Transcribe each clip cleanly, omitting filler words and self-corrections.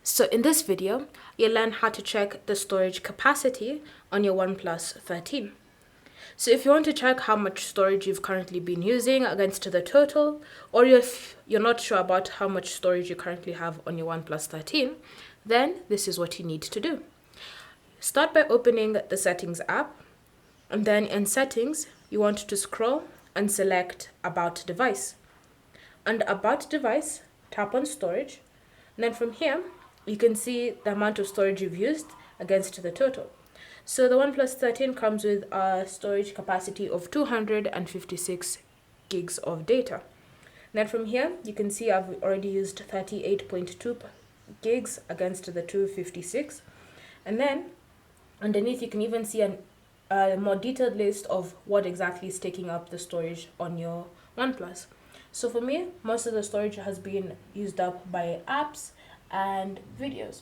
So in this video, you'll learn how to check the storage capacity on your OnePlus 13. So if you want to check how much storage you've currently been using against the total, or if you're not sure about how much storage you currently have on your OnePlus 13, then this is what you need to do. Start by opening the Settings app, and then in Settings, you want to scroll and select About Device. Under About Device, tap on Storage, and then from here, you can see the amount of storage you've used against the total. So the OnePlus 13 comes with a storage capacity of 256 gigs of data. Then from here, you can see I've already used 38.2 gigs against the 256. And then underneath, you can even see a more detailed list of what exactly is taking up the storage on your OnePlus. So for me, most of the storage has been used up by apps and videos.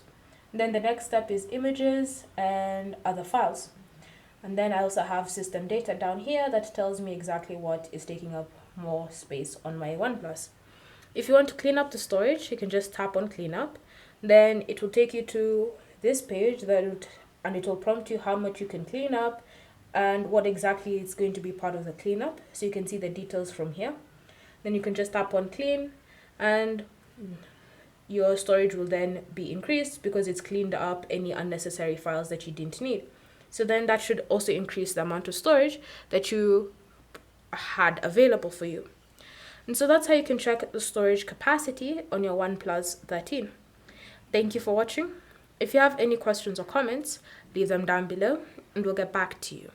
And then the next step is images and other files. And then I also have system data down here that tells me exactly what is taking up more space on my OnePlus. If you want to clean up the storage, you can just tap on clean up. Then it will take you to this page and it will prompt you how much you can clean up and what exactly is going to be part of the cleanup. So you can see the details from here. Then you can just tap on clean and your storage will then be increased because it's cleaned up any unnecessary files that you didn't need. So then that should also increase the amount of storage that you had available for you. And so that's how you can check the storage capacity on your OnePlus 13. Thank you for watching. If you have any questions or comments, leave them down below and we'll get back to you.